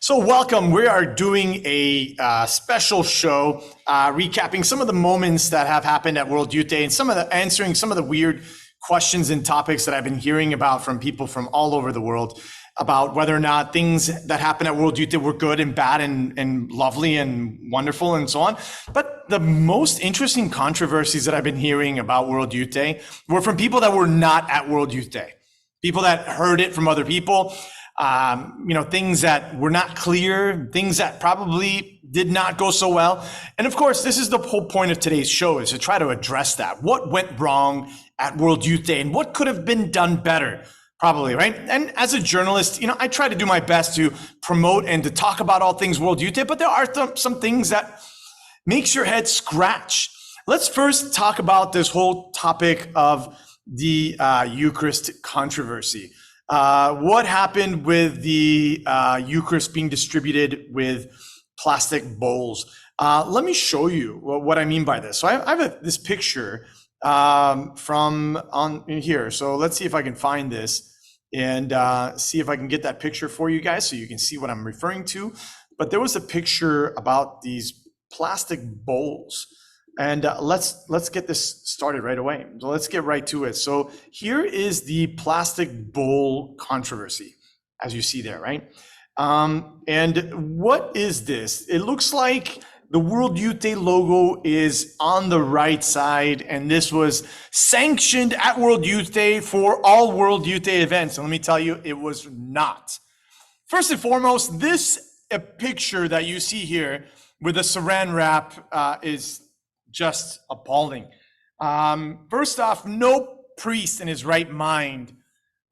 So welcome. We are doing a special show recapping some of the moments that have happened at World Youth Day and answering some of the weird questions and topics that I've been hearing about from people from all over the world about whether or not things that happened at World Youth Day were good and bad and lovely and wonderful and so on. But the most interesting controversies that I've been hearing about World Youth Day were from people that were not at World Youth Day, people that heard it from other people. Things that were not clear, things that probably did not go so well. And of course, this is the whole point of today's show, is to try to address that. What went wrong at World Youth Day and what could have been done better, probably, right? And as a journalist, I try to do my best to promote and to talk about all things World Youth Day, but there are some things that makes your head scratch. Let's first talk about this whole topic of the Eucharist controversy. What happened with the Eucharist being distributed with plastic bowls? Let me show you what I mean by this. So I have this picture from on here. So let's see if I can find this and see if I can get that picture for you guys so you can see what I'm referring to. But there was a picture about these plastic bowls. And let's get this started right away. So let's get right to it. So here is the plastic bowl controversy, as you see there, right? And what is this? It looks like the World Youth Day logo is on the right side, and this was sanctioned at World Youth Day for all World Youth Day events. And let me tell you, it was not. First and foremost, this picture that you see here with the saran wrap is just appalling. First off, no priest in his right mind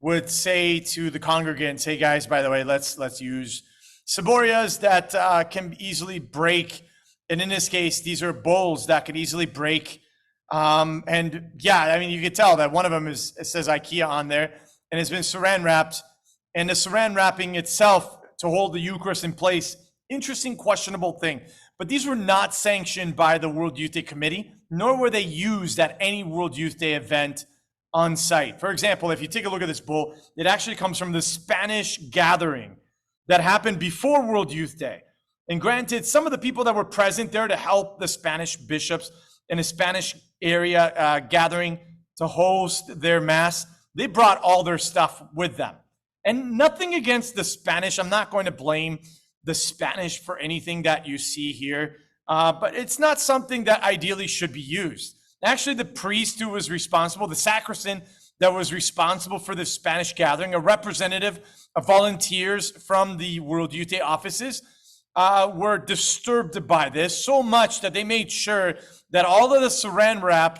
would say to the congregants, hey guys, by the way, let's use saborias that can easily break. And in this case, these are bowls that could easily break. And yeah, I mean, you can tell that one of them it says IKEA on there and has been saran wrapped. And the saran wrapping itself to hold the Eucharist in place, interesting, questionable thing. But these were not sanctioned by the World Youth Day Committee, nor were they used at any World Youth Day event on site. For example, if you take a look at this bowl, it actually comes from the Spanish gathering that happened before World Youth Day. And granted, some of the people that were present there to help the Spanish bishops in a Spanish area gathering to host their mass, they brought all their stuff with them. And nothing against the Spanish. I'm not going to blame the Spanish for anything that you see here, but it's not something that ideally should be used. Actually, the priest who was responsible, the sacristan that was responsible for the Spanish gathering, a representative of volunteers from the World Youth Day offices, were disturbed by this so much that they made sure that all of the saran wrap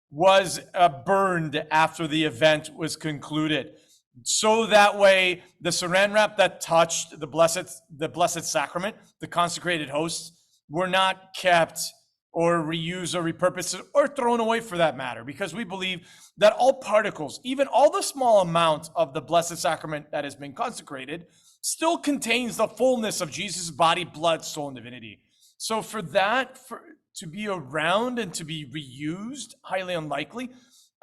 was burned after the event was concluded. So that way, the saran wrap that touched the Blessed Sacrament, the consecrated hosts, were not kept or reused or repurposed or thrown away for that matter, because we believe that all particles, even all the small amount of the Blessed Sacrament that has been consecrated, still contains the fullness of Jesus' body, blood, soul, and divinity. So for that to be around and to be reused, highly unlikely.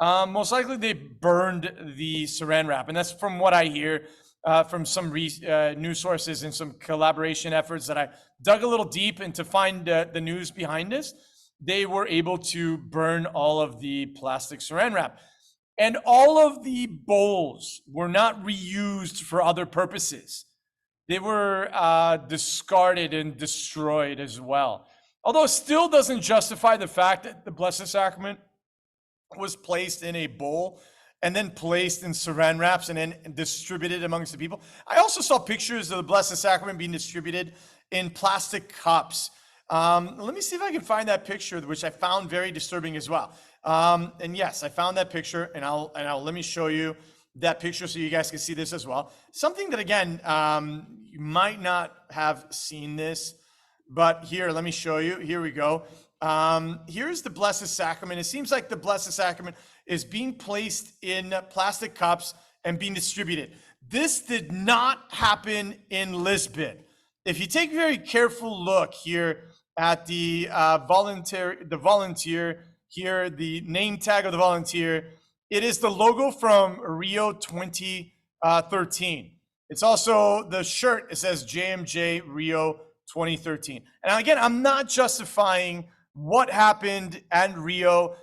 Most likely they burned the saran wrap. And that's from what I hear from some news sources and some collaboration efforts that I dug a little deep into find the news behind this. They were able to burn all of the plastic saran wrap. And all of the bowls were not reused for other purposes. They were discarded and destroyed as well. Although it still doesn't justify the fact that the Blessed Sacrament was placed in a bowl and then placed in saran wraps and then distributed amongst the people. I also saw pictures of the Blessed Sacrament being distributed in plastic cups. Let me see if I can find that picture, which I found very disturbing as well. And yes, I found that picture, and let me show you that picture so you guys can see this as well. Something that, again, you might not have seen this, but here, let me show you. Here we go. Here's the Blessed Sacrament. It seems like the Blessed Sacrament is being placed in plastic cups and being distributed. This did not happen in Lisbon. If you take a very careful look here at the volunteer here, the name tag of the volunteer, it is the logo from Rio 2013. It's also the shirt. It says JMJ Rio 2013. And again, I'm not justifying what happened at Rio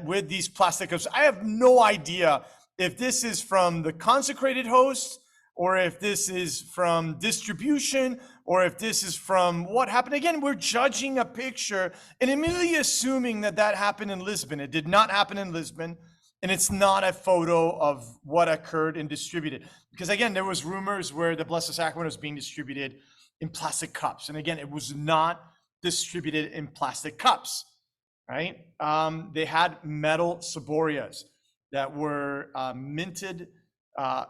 with these plastic cups. I have no idea if this is from the consecrated host, or if this is from distribution, or if this is from what happened. Again, we're judging a picture and immediately assuming that that happened in Lisbon. It did not happen in Lisbon, and it's not a photo of what occurred and distributed. Because again, there was rumors where the Blessed Sacrament was being distributed in plastic cups. And again, it was not distributed in plastic cups, right? They had metal ciborias that were minted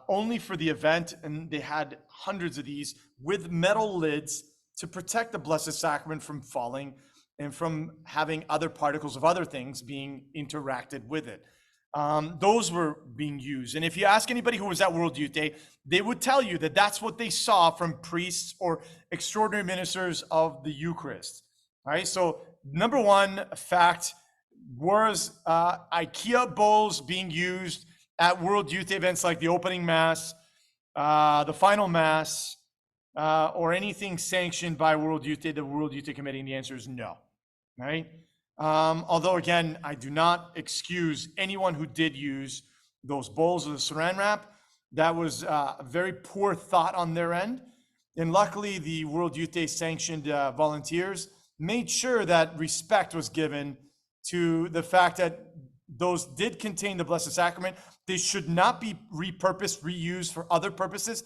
only for the event, and they had hundreds of these with metal lids to protect the Blessed Sacrament from falling and from having other particles of other things being interacted with it. Those were being used. And if you ask anybody who was at World Youth Day, they would tell you that that's what they saw from priests or extraordinary ministers of the Eucharist. All right, so number one fact was IKEA bowls being used at World Youth Day events like the opening Mass, the final Mass, or anything sanctioned by World Youth Day, the World Youth Day Committee? And the answer is no, right? Although again, I do not excuse anyone who did use those bowls or the saran wrap. That was a very poor thought on their end. And luckily, the World Youth Day sanctioned volunteers made sure that respect was given to the fact that those did contain the Blessed Sacrament. They should not be repurposed, reused for other purposes.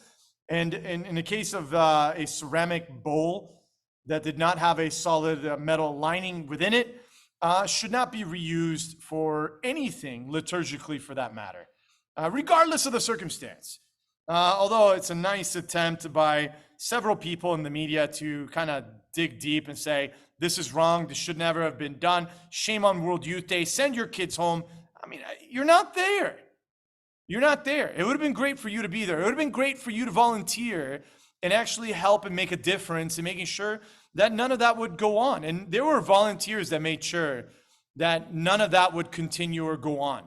And in the case of a ceramic bowl that did not have a solid metal lining within it, should not be reused for anything liturgically for that matter, regardless of the circumstance. Although it's a nice attempt by several people in the media to kind of dig deep and say, this is wrong, this should never have been done, shame on World Youth Day, send your kids home. I mean, you're not there. You're not there. It would have been great for you to be there. It would have been great for you to volunteer and actually help and make a difference in making sure that none of that would go on. And there were volunteers that made sure that none of that would continue or go on.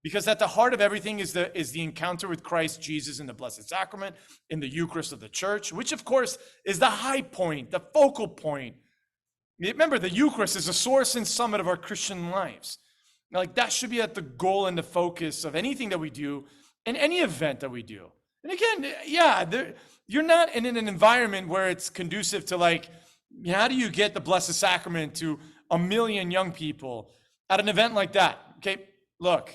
Because at the heart of everything is the encounter with Christ Jesus in the Blessed Sacrament, in the Eucharist of the Church, which of course is the high point, the focal point. Remember, the Eucharist is the source and summit of our Christian lives. Like that should be at the goal and the focus of anything that we do and any event that we do. And again, yeah, you're not in an environment where it's conducive to like, how do you get the Blessed Sacrament to 1 million young people at an event like that? Okay, look,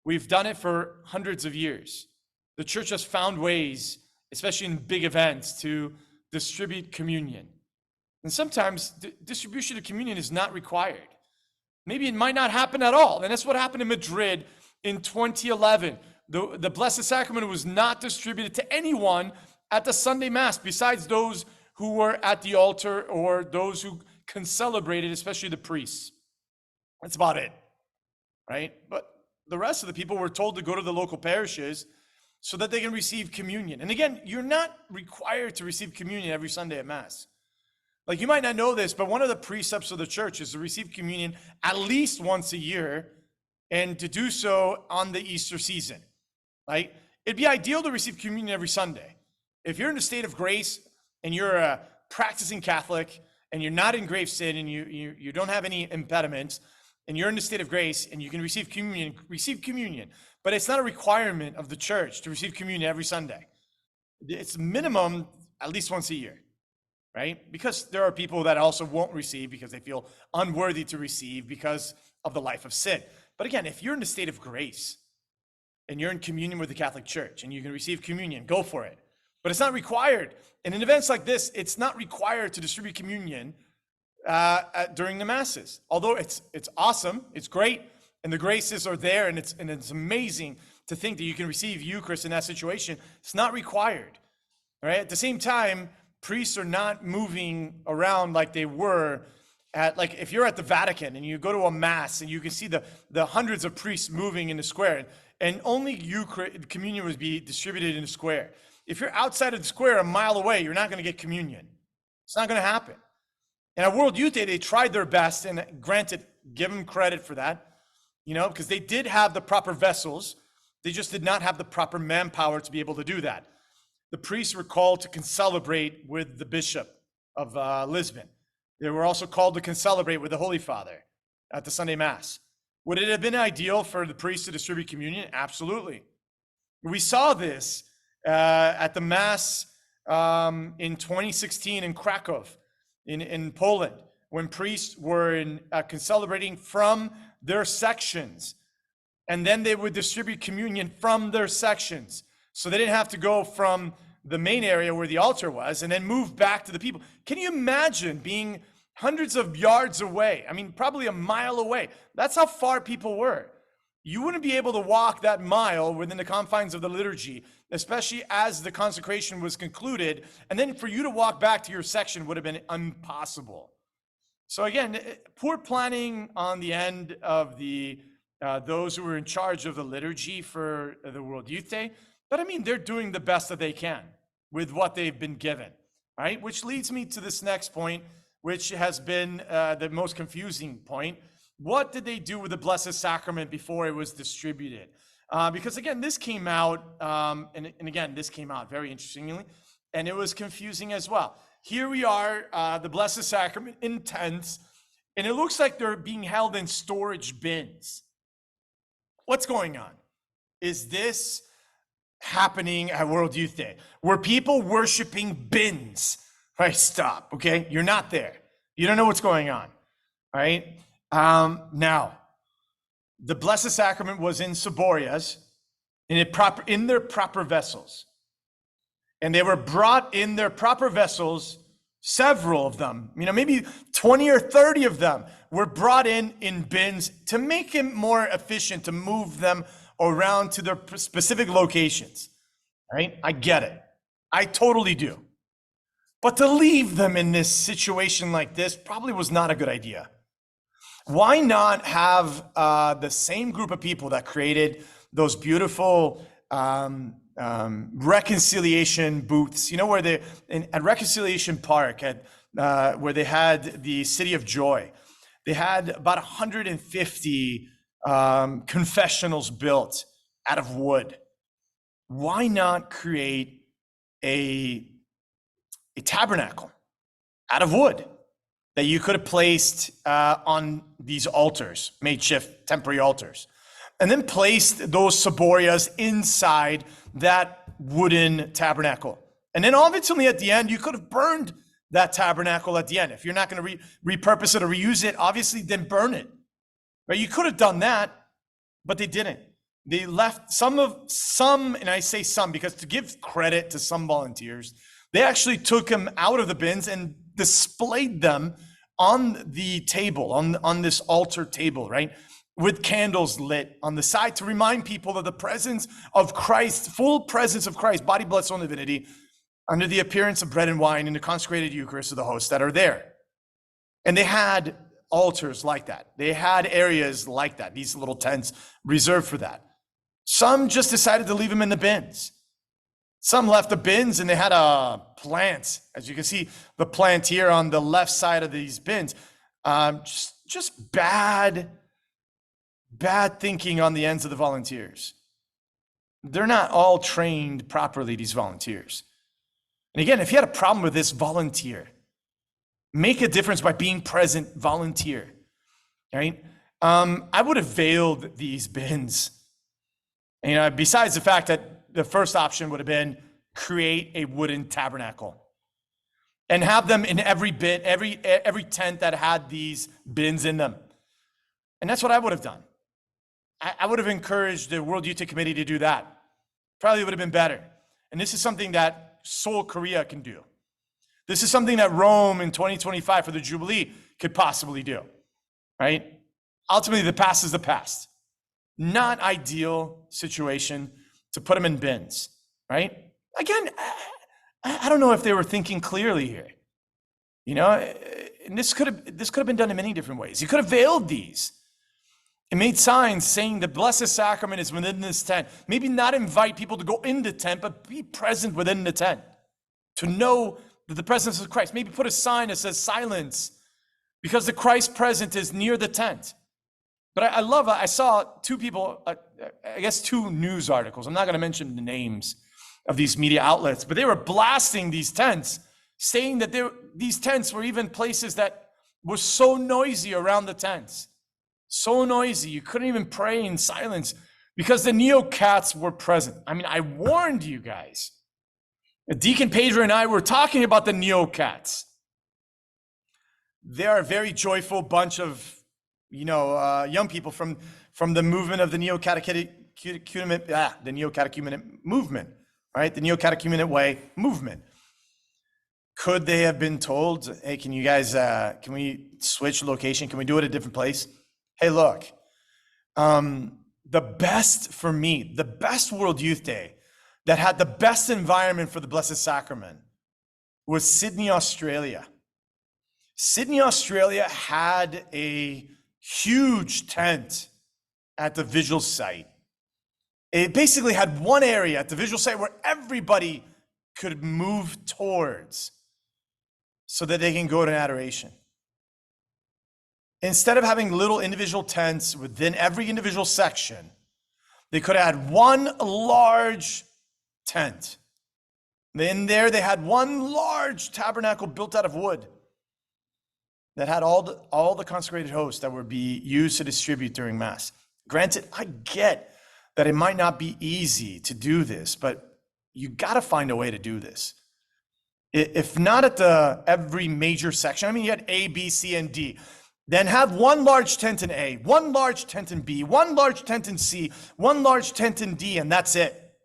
we've done it for hundreds of years. The church has found ways, especially in big events, to distribute communion. And sometimes distribution of communion is not required. Maybe it might not happen at all. And that's what happened in Madrid in 2011. The Blessed Sacrament was not distributed to anyone at the Sunday Mass besides those who were at the altar or those who can celebrate it, especially the priests. That's about it, right? But the rest of the people were told to go to the local parishes so that they can receive communion. And again, you're not required to receive communion every Sunday at Mass. Like you might not know this, but one of the precepts of the church is to receive communion at least once a year and to do so on the Easter season, right? It'd be ideal to receive communion every Sunday. If you're in a state of grace and you're a practicing Catholic and you're not in grave sin and you don't have any impediments and you're in a state of grace and you can receive communion. But it's not a requirement of the church to receive communion every Sunday. It's minimum at least once a year. Right? Because there are people that also won't receive because they feel unworthy to receive because of the life of sin. But again, if you're in a state of grace and you're in communion with the Catholic Church and you can receive communion, go for it. But it's not required. And in events like this, it's not required to distribute communion during the Masses. Although it's awesome, it's great, and the graces are there, and it's amazing to think that you can receive Eucharist in that situation. It's not required. All right? At the same time, priests are not moving around like they were at, like if you're at the Vatican and you go to a Mass and you can see the hundreds of priests moving in the square, and only communion would be distributed in the square. If you're outside of the square a mile away, you're not going to get communion. It's not going to happen. And at World Youth Day, they tried their best, and granted, give them credit for that, because they did have the proper vessels. They just did not have the proper manpower to be able to do that. the priests were called to concelebrate with the bishop of Lisbon. They were also called to concelebrate with the Holy Father at the Sunday Mass. Would it have been ideal for the priests to distribute communion? Absolutely. We saw this at the Mass in 2016 in Krakow, in Poland, when priests were concelebrating from their sections. And then they would distribute communion from their sections. So they didn't have to go from the main area where the altar was and then move back to the people. Can you imagine being hundreds of yards away? I mean, probably a mile away. That's how far people were. You wouldn't be able to walk that mile within the confines of the liturgy, especially as the consecration was concluded. And then for you to walk back to your section would have been impossible. So again, poor planning on the end of the those who were in charge of the liturgy for the World Youth Day. But I mean, they're doing the best that they can with what they've been given, right? Which leads me to this next point, which has been the most confusing point. What did they do with the Blessed Sacrament before it was distributed? Because again, this came out, and again, this came out very interestingly, and it was confusing as well. Here we are, the Blessed Sacrament in tents, and it looks like they're being held in storage bins. What's going on? Is this happening at World Youth Day? Were people worshiping bins? Right, stop, okay? You're not there. You don't know what's going on, right? Now, the Blessed Sacrament was in ciborias, in their proper vessels. And they were brought in their proper vessels, several of them, maybe 20 or 30 of them were brought in bins to make it more efficient to move them around to their specific locations, right? I get it. I totally do. But to leave them in this situation like this probably was not a good idea. Why not have the same group of people that created those beautiful reconciliation booths, where they, at Reconciliation Park, where they had the City of Joy, they had about 150 confessionals built out of wood. Why not create a tabernacle out of wood that you could have placed on these altars, makeshift temporary altars, and then placed those ciborias inside that wooden tabernacle? And then ultimately at the end, you could have burned that tabernacle at the end. If you're not going to repurpose it or reuse it, obviously then burn it. Right? You could have done that, but they didn't. They left some, and I say some because to give credit to some volunteers, they actually took them out of the bins and displayed them on the table, on this altar table, right? With candles lit on the side to remind people of the presence of Christ, full presence of Christ, body, blood, soul, and divinity, under the appearance of bread and wine in the consecrated Eucharist of the host that are there. And they had altars like that. They had areas like that, these little tents reserved for that. Some just decided to leave them in the bins. Some left the bins and they had a plant. As you can see, the plant here on the left side of these bins. Just bad thinking on the ends of the volunteers. They're not all trained properly, these volunteers. And again, if you had a problem with this, volunteer. Make a difference by being present, volunteer, right? I would have veiled these bins. Besides the fact that the first option would have been create a wooden tabernacle and have them in every bin, every tent that had these bins in them. And that's what I would have done. I would have encouraged the World Youth Day Committee to do that. Probably would have been better. And this is something that Seoul, Korea can do. This is something that Rome in 2025 for the Jubilee could possibly do, right? Ultimately, the past is the past. Not ideal situation to put them in bins, right? Again, I don't know if they were thinking clearly here. And this could have been done in many different ways. You could have veiled these. It made signs saying the Blessed Sacrament is within this tent. Maybe not invite people to go in the tent, but be present within the tent to know that the presence of Christ. Maybe put a sign that says silence because the Christ present is near the tent. But I saw two people, I guess two news articles. I'm not going to mention the names, of these media outlets, but they were blasting these tents, saying that these tents were even places that were so noisy around the tents. So noisy, you couldn't even pray in silence because the neo-cats were present. I mean, I warned you guys. Deacon Pedro and I were talking about the neo-cats. They are a very joyful bunch of, young people from the movement of the neo-catechumenate movement, right? The neo-catechumenate way movement. Could they have been told, hey, can you guys, can we switch location? Can we do it at a different place? Hey, look, the best World Youth Day that had the best environment for the Blessed Sacrament was Sydney, Australia. Sydney, Australia had a huge tent at the visual site. It basically had one area at the visual site where everybody could move towards so that they can go to adoration. Instead of having little individual tents within every individual section, they could have had one large tent. In there, they had one large tabernacle built out of wood that had all the consecrated hosts that would be used to distribute during Mass. Granted, I get that it might not be easy to do this, but you got to find a way to do this. If not at every major section, I mean, you had A, B, C, and D. Then have one large tent in A, one large tent in B, one large tent in C, one large tent in D, and that's it.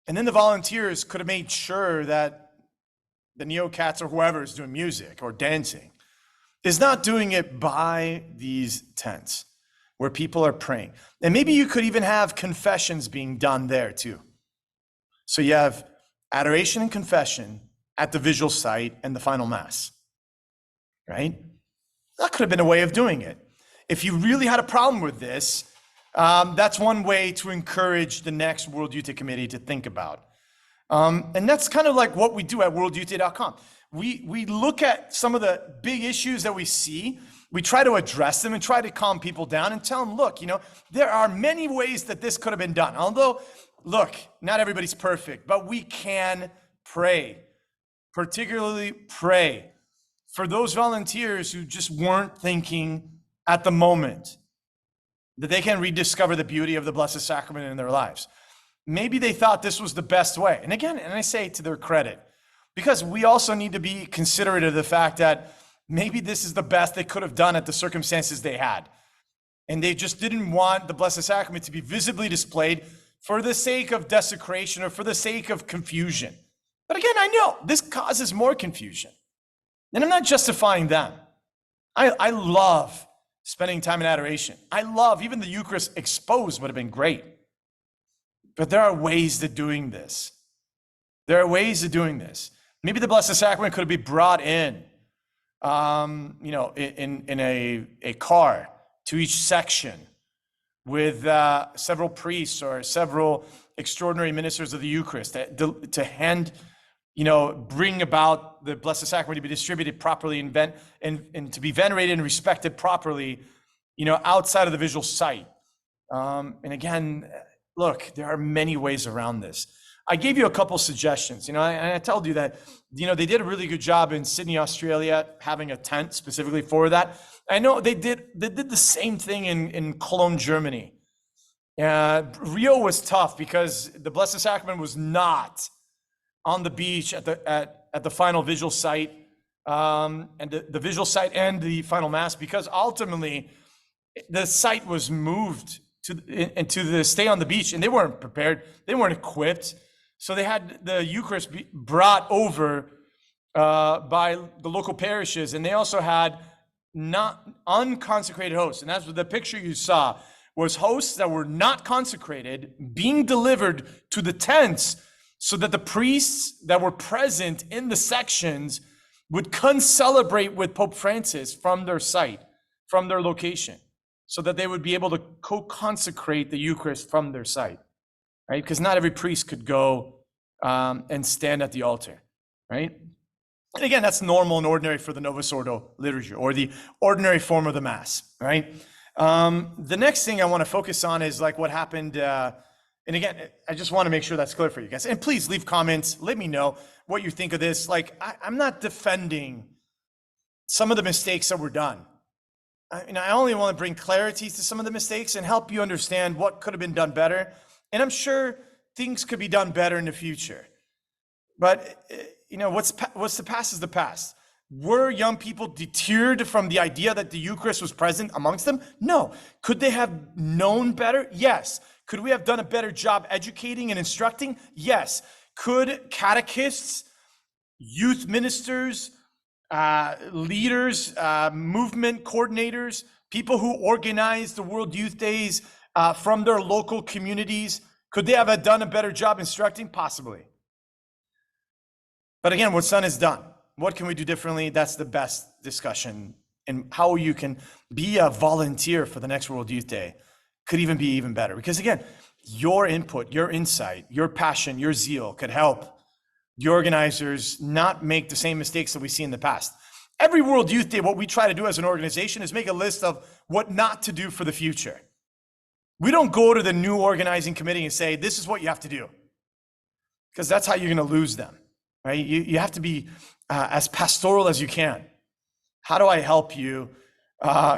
And then the volunteers could have made sure that the neo-cats or whoever is doing music or dancing is not doing it by these tents where people are praying. And maybe you could even have confessions being done there too. So you have adoration and confession at the visual site and the final Mass, right? That could have been a way of doing it. If you really had a problem with this, that's one way to encourage the next World Youth Day Committee to think about. And that's kind of like what we do at worldyouthday.com. We look at some of the big issues that we see, we try to address them and try to calm people down and tell them, look, there are many ways that this could have been done. Although, look, not everybody's perfect, but we can pray, particularly pray for those volunteers who just weren't thinking at the moment that they can rediscover the beauty of the Blessed Sacrament in their lives. Maybe they thought this was the best way. And again, and I say to their credit, because we also need to be considerate of the fact that maybe this is the best they could have done at the circumstances they had. And they just didn't want the Blessed Sacrament to be visibly displayed for the sake of desecration or for the sake of confusion. But again, I know this causes more confusion. And I'm not justifying them. I love spending time in adoration. I love, even the Eucharist exposed would have been great. But there are ways to doing this. There are ways of doing this. Maybe the Blessed Sacrament could be brought in, in a car to each section with several priests or several extraordinary ministers of the Eucharist to bring about the Blessed Sacrament to be distributed properly and to be venerated and respected properly, outside of the visual site. And again, look, there are many ways around this. I gave you a couple suggestions, and I told you that, they did a really good job in Sydney, Australia, having a tent specifically for that. I know they did the same thing in Cologne, Germany. Rio was tough because the Blessed Sacrament was not on the beach at the final visual site, and the visual site and the final Mass, because ultimately the site was moved to stay on the beach, and they weren't prepared, they weren't equipped, so they had the Eucharist be brought over by the local parishes, and they also had not unconsecrated hosts, and that's what the picture you saw was, hosts that were not consecrated being delivered to the tents so that the priests that were present in the sections would concelebrate with Pope Francis from their site, from their location, so that they would be able to co-consecrate the Eucharist from their site, right? Because not every priest could go and stand at the altar, right? And again, that's normal and ordinary for the Novus Ordo liturgy, or the ordinary form of the Mass, right? The next thing I want to focus on is like what happened And again, I just want to make sure that's clear for you guys. And please leave comments. Let me know what you think of this. Like, I'm not defending some of the mistakes that were done. I only want to bring clarity to some of the mistakes and help you understand what could have been done better. And I'm sure things could be done better in the future. But what's the past is the past. Were young people deterred from the idea that the Eucharist was present amongst them? No. Could they have known better? Yes. Could we have done a better job educating and instructing? Yes. Could catechists, youth ministers, leaders, movement coordinators, people who organize the World Youth Days from their local communities, could they have done a better job instructing? Possibly. But again, what's done is done. What can we do differently? That's the best discussion. And how you can be a volunteer for the next World Youth Day could even be even better. Because again, your input, your insight, your passion, your zeal could help the organizers not make the same mistakes that we see in the past. Every World Youth Day, what we try to do as an organization is make a list of what not to do for the future. We don't go to the new organizing committee and say, this is what you have to do. Because that's how you're going to lose them, right? You have to be as pastoral as you can. How do I help you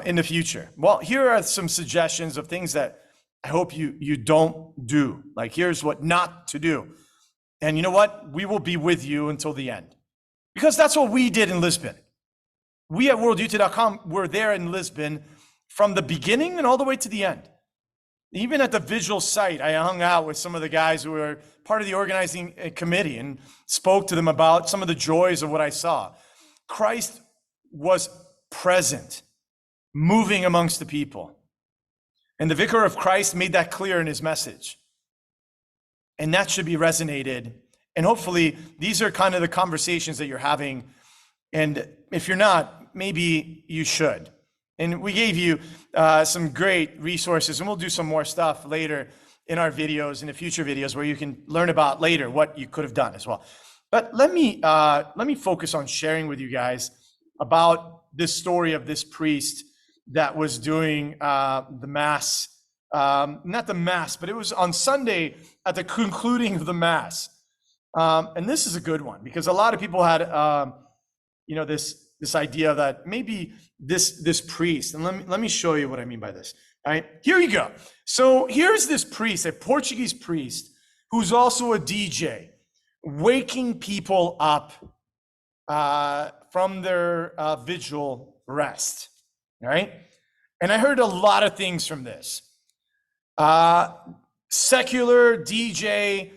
in the future? Well, here are some suggestions of things that I hope you don't do. Like, here's what not to do. And you know what? We will be with you until the end. Because that's what we did in Lisbon. We at worldyouth.com were there in Lisbon from the beginning and all the way to the end. Even at the visual site, I hung out with some of the guys who were part of the organizing committee and spoke to them about some of the joys of what I saw. Christ was present, moving amongst the people. And the Vicar of Christ made that clear in his message. And that should be resonated. And hopefully these are kind of the conversations that you're having. And if you're not, maybe you should. And we gave you some great resources, and we'll do some more stuff later in our videos, in the future videos, where you can learn about later what you could have done as well. But let me focus on sharing with you guys about this story of this priest that was doing the Mass, not the Mass, but it was on Sunday at the concluding of the Mass. And this is a good one, because a lot of people had, this idea that maybe this priest, and let me show you what I mean by this. All right, here you go. So here's this priest, a Portuguese priest, who's also a DJ, waking people up from their vigil rest. All right, and I heard a lot of things from this. Secular DJ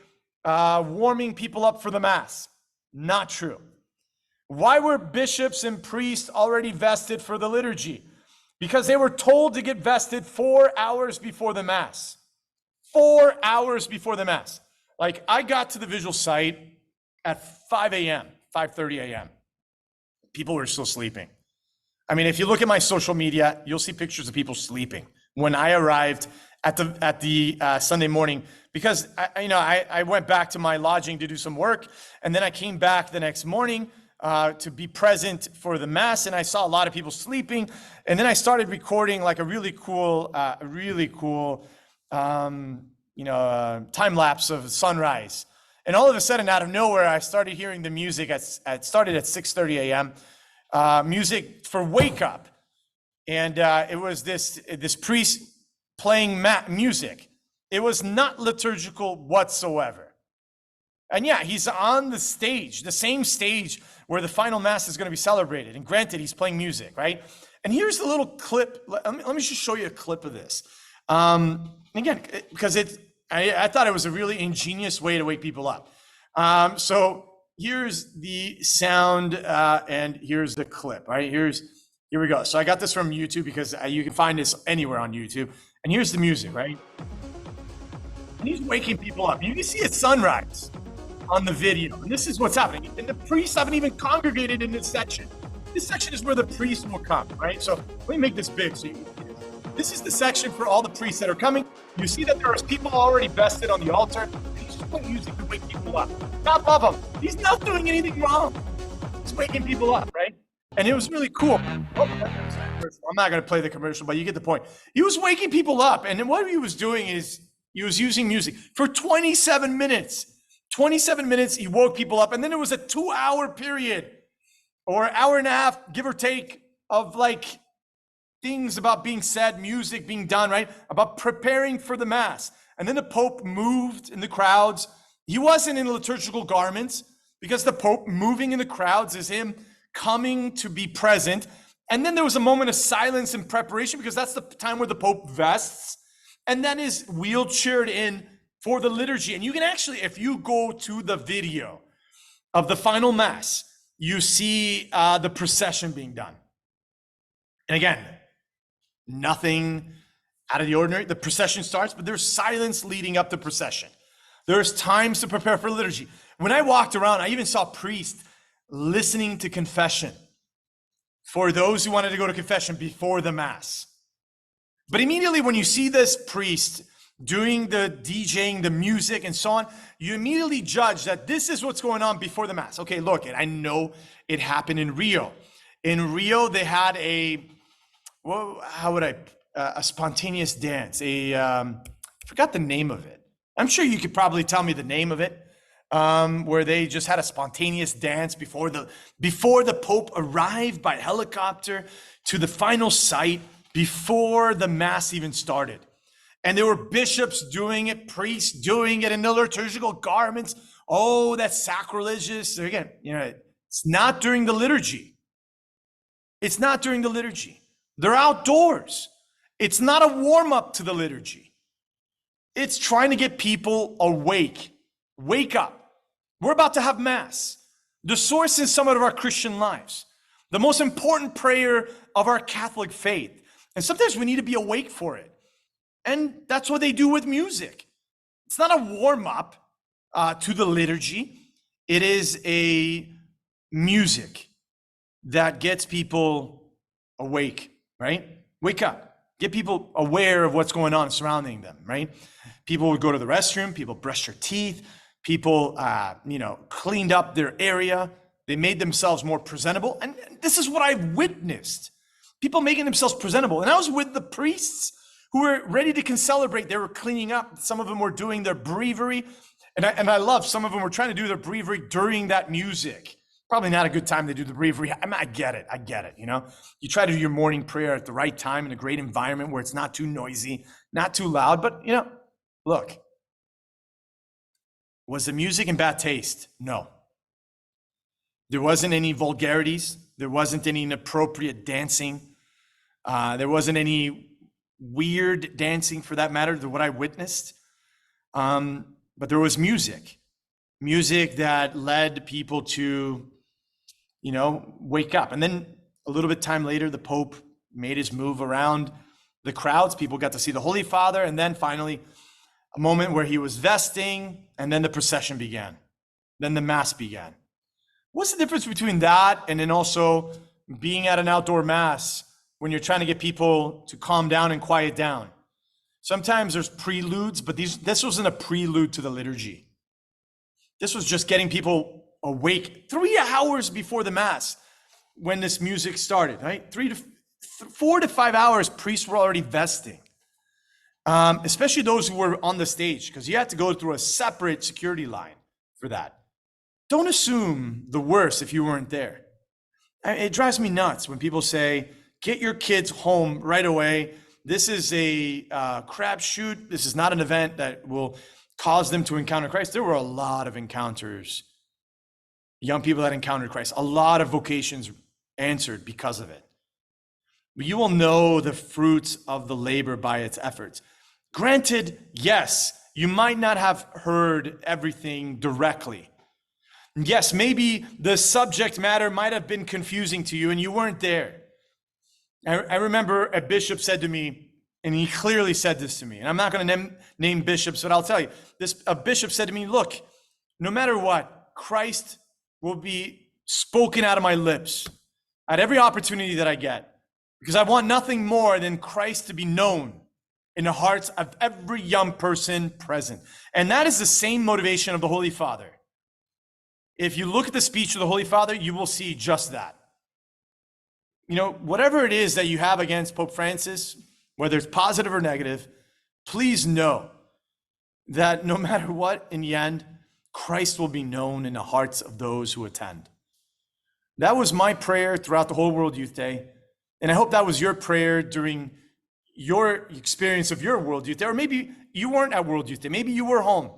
warming people up for the Mass. Not true. Why were bishops and priests already vested for the liturgy? Because they were told to get vested 4 hours before the Mass. 4 hours before the Mass. Like, I got to the visual site at 5 a.m., 5:30 a.m. People were still sleeping. I mean, if you look at my social media, you'll see pictures of people sleeping when I arrived at the Sunday morning, because I went back to my lodging to do some work, and then I came back the next morning to be present for the Mass, and I saw a lot of people sleeping, and then I started recording like a really cool time lapse of sunrise, and all of a sudden, out of nowhere, I started hearing the music. It started at 6:30 a.m. Music for wake up, and it was this priest playing music. It was not liturgical whatsoever. And yeah, he's on the stage, the same stage where the final Mass is going to be celebrated. And granted, he's playing music, right? And here's a little clip. Let me just show you a clip of this. Again, because I thought it was a really ingenious way to wake people up. So here's the sound, and here's the clip, right? Here we go. So I got this from YouTube, because you can find this anywhere on YouTube. And here's the music, right? And he's waking people up. You can see it's sunrise on the video. And this is what's happening. And the priests haven't even congregated in this section. This section is where the priests will come, right? So let me make this big so you can see this. This is the section for all the priests that are coming. You see that there are people already vested on the altar. He's just playing music to wake people up. Top of him. He's not doing anything wrong. He's waking people up, right? And it was really cool. Oh, I'm not going to play the commercial, but you get the point. He was waking people up. And then what he was doing is, He was using music for 27 minutes. 27 minutes, he woke people up. And then there was a 2-hour period or hour and a half, give or take, of like things about being said, music being done, right? About preparing for the Mass. And then the Pope moved in the crowds. He wasn't in liturgical garments because the Pope moving in the crowds is him coming to be present. And then there was a moment of silence and preparation because that's the time where the Pope vests and then is wheelchaired in for the liturgy. And you can actually, if you go to the video of the final Mass, you see the procession being done. And again, nothing out of the ordinary. The procession starts, but there's silence leading up to procession. There's times to prepare for liturgy. When I walked around, I even saw priests listening to confession for those who wanted to go to confession before the Mass. But immediately when you see this priest doing the DJing, the music and so on, you immediately judge that this is what's going on before the Mass. Okay, look, I know it happened in Rio. In Rio, they had a spontaneous dance. I forgot the name of it. I'm sure you could probably tell me the name of it, where they just had a spontaneous dance before the Pope arrived by helicopter to the final site before the Mass even started. And there were bishops doing it, priests doing it in the liturgical garments. Oh, that's sacrilegious. Again, it's not during the liturgy. It's not during the liturgy. They're outdoors. It's not a warm-up to the liturgy. It's trying to get people awake. Wake up. We're about to have Mass. The source in some of our Christian lives. The most important prayer of our Catholic faith. And sometimes we need to be awake for it. And that's what they do with music. It's not a warm-up to the liturgy. It is a music that gets people awake, right? Wake up. Get people aware of what's going on surrounding them, right? People would go to the restroom. People brushed their teeth. People, cleaned up their area. They made themselves more presentable. And this is what I've witnessed. People making themselves presentable. And I was with the priests who were ready to celebrate. They were cleaning up. Some of them were doing their breviary. And I love, some of them were trying to do their breviary during that music. Probably not a good time to do the breviary. I get it. You try to do your morning prayer at the right time in a great environment where it's not too noisy, not too loud. But, look, was the music in bad taste? No. There wasn't any vulgarities. There wasn't any inappropriate dancing. There wasn't any weird dancing, for that matter, to what I witnessed. But there was music that led people to, wake up. And then a little bit time later, the Pope made his move around the crowds. People got to see the Holy Father. And then finally, a moment where he was vesting, and then the procession began. Then the Mass began. What's the difference between that and then also being at an outdoor Mass when you're trying to get people to calm down and quiet down? Sometimes there's preludes, but this wasn't a prelude to the liturgy. This was just getting people awake 3 hours before the Mass when this music started, right? 4 to 5 hours, priests were already vesting. Especially those who were on the stage, because you had to go through a separate security line for that. Don't assume the worst if you weren't there. It drives me nuts when people say, get your kids home right away. This is a crapshoot. This is not an event that will cause them to encounter Christ. There were a lot of encounters, young people that encountered Christ, a lot of vocations answered because of it. But you will know the fruits of the labor by its efforts. Granted, yes, you might not have heard everything directly. Yes, maybe the subject matter might have been confusing to you and you weren't there. I remember a bishop said to me, and he clearly said this to me, and I'm not going to name bishops, but I'll tell you, a bishop said to me, look, no matter what, Christ will be spoken out of my lips at every opportunity that I get, because I want nothing more than Christ to be known in the hearts of every young person present. And that is the same motivation of the Holy Father. If you look at the speech of the Holy Father, you will see just that. Whatever it is that you have against Pope Francis, whether it's positive or negative, please know that no matter what, in the end, Christ will be known in the hearts of those who attend. That was my prayer throughout the whole World Youth Day. And I hope that was your prayer during your experience of your World Youth Day. Or maybe you weren't at World Youth Day. Maybe you were home.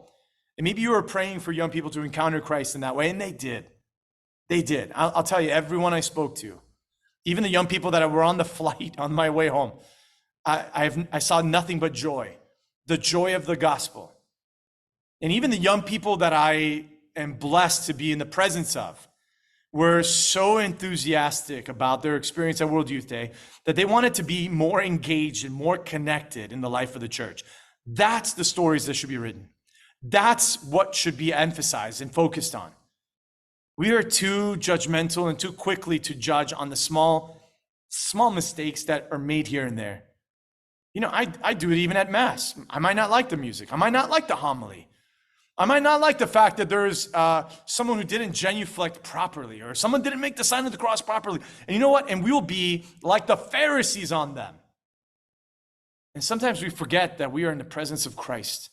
And maybe you were praying for young people to encounter Christ in that way. And they did. They did. I'll tell you, everyone I spoke to, even the young people that were on the flight on my way home, I saw nothing but joy, the joy of the gospel. And even the young people that I am blessed to be in the presence of were so enthusiastic about their experience at World Youth Day that they wanted to be more engaged and more connected in the life of the church. That's the stories that should be written. That's what should be emphasized and focused on. We are too judgmental and too quickly to judge on the small mistakes that are made here and there. You know, I do it even at Mass. I might not like the music. I might not like the homily. I might not like the fact that there's someone who didn't genuflect properly, or someone didn't make the sign of the cross properly. And you know what? And we will be like the Pharisees on them. And sometimes we forget that we are in the presence of Christ,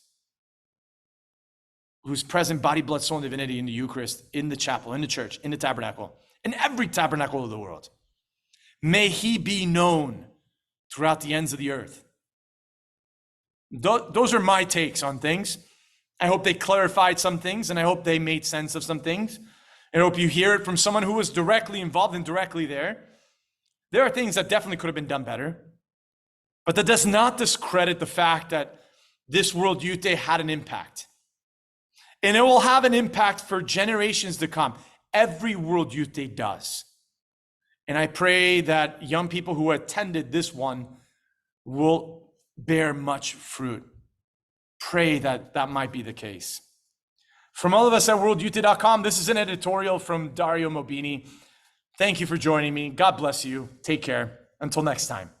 who's present body, blood, soul, and divinity in the Eucharist, in the chapel, in the church, in the tabernacle, in every tabernacle of the world. May he be known throughout the ends of the earth. Those are my takes on things. I hope they clarified some things, and I hope they made sense of some things. I hope you hear it from someone who was directly involved and directly there. There are things that definitely could have been done better, but that does not discredit the fact that this World Youth Day had an impact. And it will have an impact for generations to come. Every World Youth Day does. And I pray that young people who attended this one will bear much fruit. Pray that that might be the case. From all of us at worldyouth.com, this is an editorial from Dario Mobini. Thank you for joining me. God bless you. Take care. Until next time.